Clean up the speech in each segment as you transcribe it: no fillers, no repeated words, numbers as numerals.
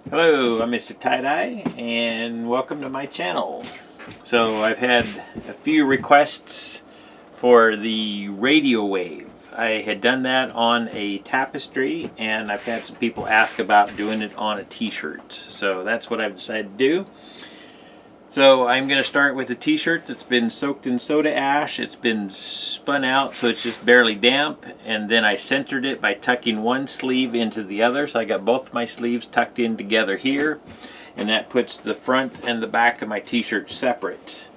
Hello, I'm MrTieDye and welcome to my channel. So I've had a few requests for the Radiowave. I had done that on a tapestry and I've had some people ask about doing it on a t-shirt. So that's what I've decided to do. So I'm going to start with a t-shirt that's been soaked in soda ash. It's been spun out so it's just barely damp, and then I centered it by tucking one sleeve into the other. So I got both my sleeves tucked in together here, and that puts the front and the back of my t-shirt separate.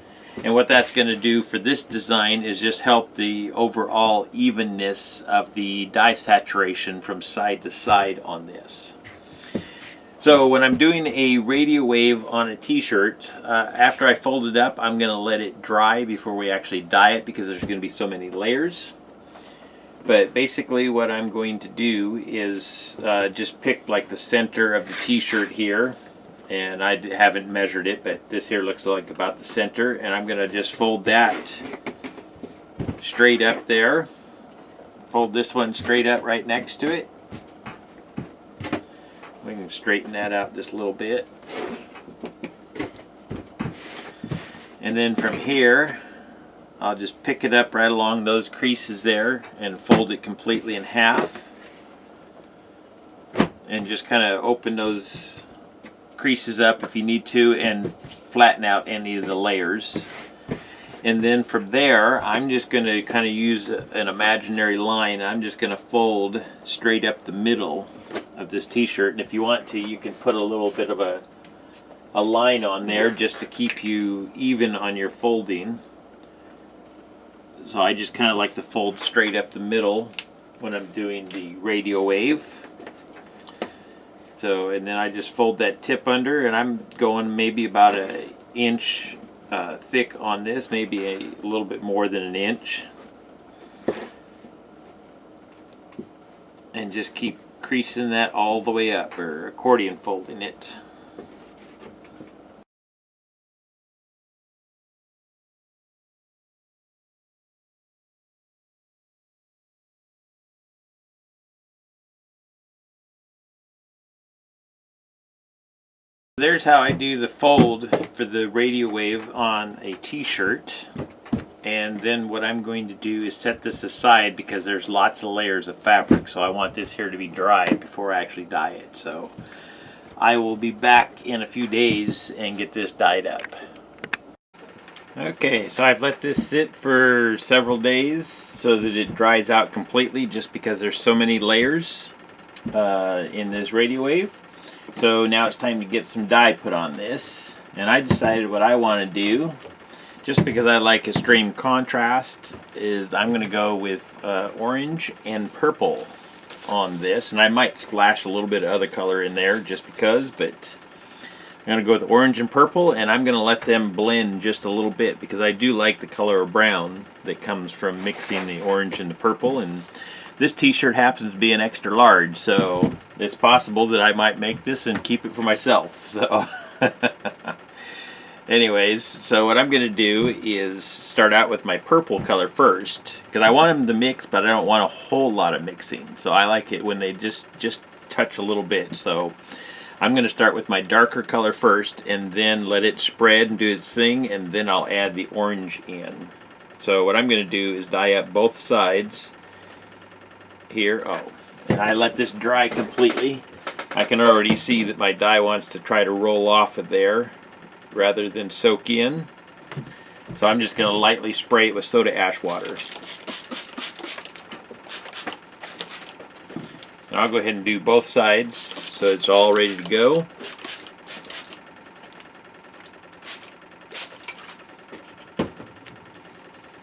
And what that's going to do for this design is just help the overall evenness of the dye saturation from side to side on this. So when I'm doing a Radiowave on a t-shirt, after I fold it up, I'm going to let it dry before we actually dye it because there's going to be so many layers. But basically what I'm going to do is just pick like the center of the t-shirt here. And I haven't measured it, but this here looks like about the center. And I'm going to just fold that straight up there. Fold this one straight up right next to it. We can straighten that out just a little bit. And then from here, I'll just pick it up right along those creases there and fold it completely in half. And just kind of open those creases up if you need to and flatten out any of the layers. And then from there, I'm just going to kind of use an imaginary line. I'm just going to fold straight up the middle of this t-shirt, and if you want to, you can put a little bit of a line on there just to keep you even on your folding. So I just kind of like to fold straight up the middle when I'm doing the Radiowave. So, and then I just fold that tip under, and I'm going maybe about an inch thick on this, maybe a little bit more than an inch, and just keep creasing that all the way up, or accordion folding it. There's how I do the fold for the Radiowave on a t-shirt. And then what I'm going to do is set this aside because there's lots of layers of fabric, so I want this here to be dry before I actually dye it. So I will be back in a few days and get this dyed up. Okay, so I've let this sit for several days so that it dries out completely, just because there's so many layers in this Radiowave. So now it's time to get some dye put on this, and I decided what I want to do, just because I like extreme contrast, is I'm going to go with orange and purple on this, and I might splash a little bit of other color in there just because, but I'm going to go with orange and purple, and I'm going to let them blend just a little bit because I do like the color of brown that comes from mixing the orange and the purple. And this t-shirt happens to be an extra large, so it's possible that I might make this and keep it for myself. So anyways, so what I'm going to do is start out with my purple color first, because I want them to mix, but I don't want a whole lot of mixing. So I like it when they just touch a little bit. So I'm going to start with my darker color first, and then let it spread and do its thing, and then I'll add the orange in. So what I'm going to do is dye up both sides here. Oh, and I let this dry completely. I can already see that my dye wants to try to roll off of there rather than soak in. So I'm just going to lightly spray it with soda ash water. And I'll go ahead and do both sides so it's all ready to go.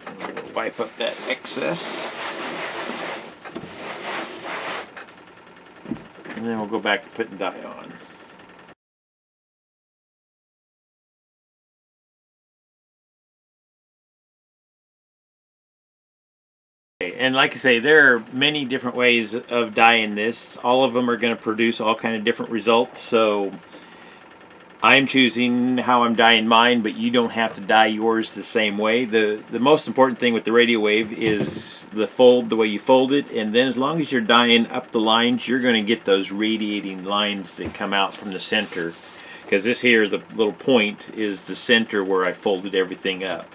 And we'll wipe up that excess. And then we'll go back to putting dye on. And like I say, there are many different ways of dyeing this. All of them are going to produce all kind of different results. So I'm choosing how I'm dyeing mine, but you don't have to dye yours the same way. The most important thing with the Radiowave is the fold, the way you fold it, and then as long as you're dyeing up the lines, you're going to get those radiating lines that come out from the center. Because this here, the little point, is the center where I folded everything up.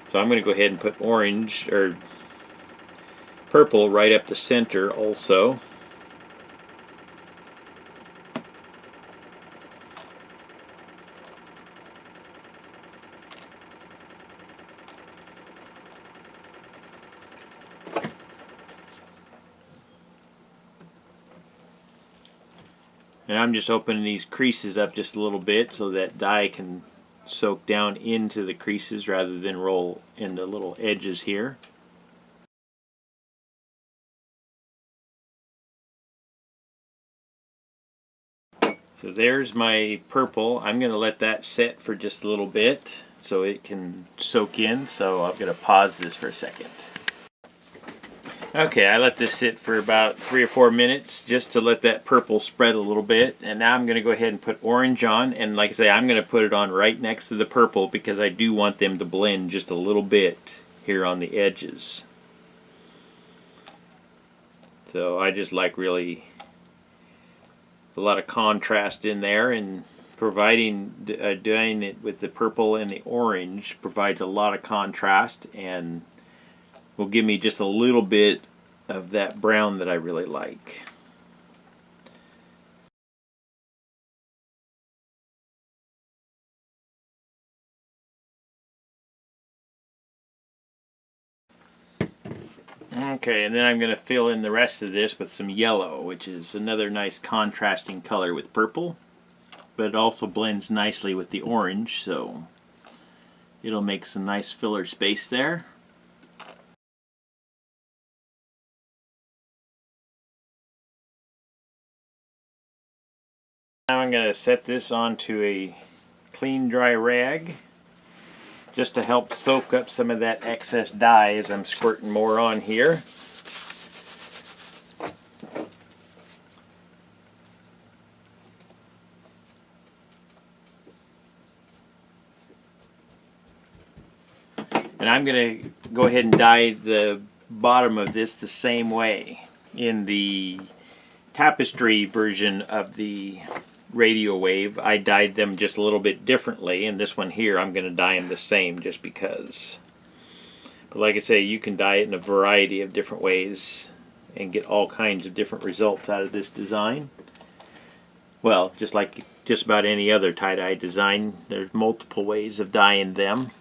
So I'm going to go ahead and put orange, or purple, right up the center also. And I'm just opening these creases up just a little bit so that dye can soak down into the creases rather than roll into little edges here. So there's my purple. I'm going to let that set for just a little bit so it can soak in. So I'm going to pause this for a second. Okay, I let this sit for about 3 or 4 minutes just to let that purple spread a little bit. And now I'm going to go ahead and put orange on. And like I say, I'm going to put it on right next to the purple because I do want them to blend just a little bit here on the edges. So I just like really a lot of contrast in there, and providing doing it with the purple and the orange provides a lot of contrast and will give me just a little bit of that brown that I really like. Okay, and then I'm going to fill in the rest of this with some yellow, which is another nice contrasting color with purple, but it also blends nicely with the orange, so it'll make some nice filler space there. Now I'm going to set this onto a clean dry rag just to help soak up some of that excess dye as I'm squirting more on here. And I'm going to go ahead and dye the bottom of this the same way. In the tapestry version of the Radiowave, I dyed them just a little bit differently, and this one here I'm going to dye them the same just because. But like I say, you can dye it in a variety of different ways and get all kinds of different results out of this design. Well, just like just about any other tie-dye design, there's multiple ways of dyeing them.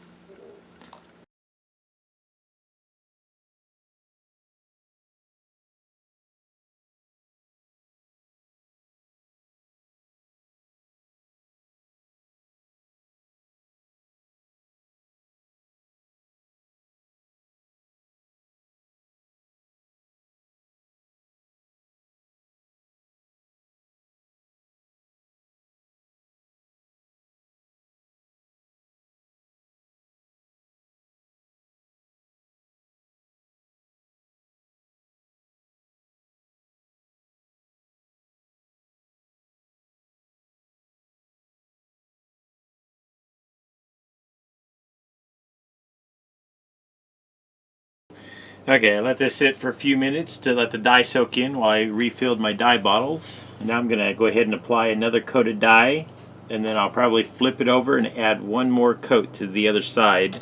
Okay, I let this sit for a few minutes to let the dye soak in while I refilled my dye bottles. And now I'm going to go ahead and apply another coat of dye, and then I'll probably flip it over and add one more coat to the other side.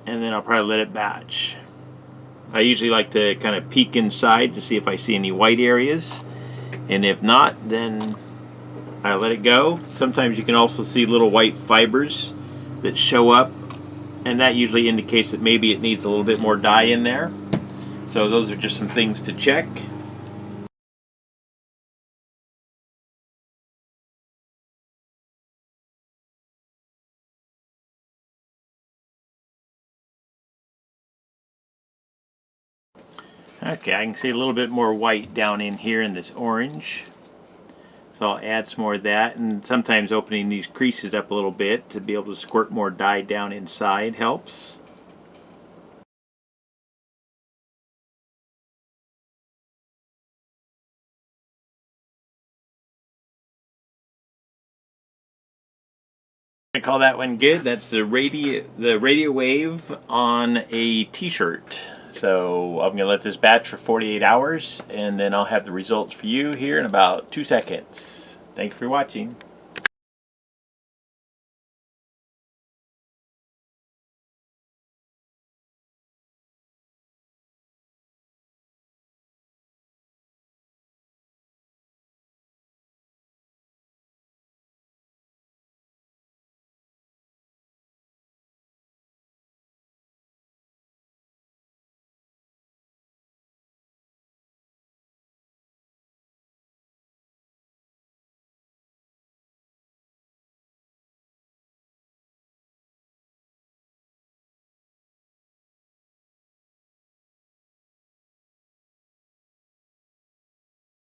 And then I'll probably let it batch. I usually like to kind of peek inside to see if I see any white areas. And if not, then I let it go. Sometimes you can also see little white fibers that show up, and that usually indicates that maybe it needs a little bit more dye in there. So those are just some things to check. Okay, I can see a little bit more white down in here in this orange. So I'll add some more of that, and sometimes opening these creases up a little bit to be able to squirt more dye down inside helps. I call that one good. That's the Radiowave on a t-shirt. So I'm gonna let this batch for 48 hours and then I'll have the results for you here in about 2 seconds. Thanks for watching.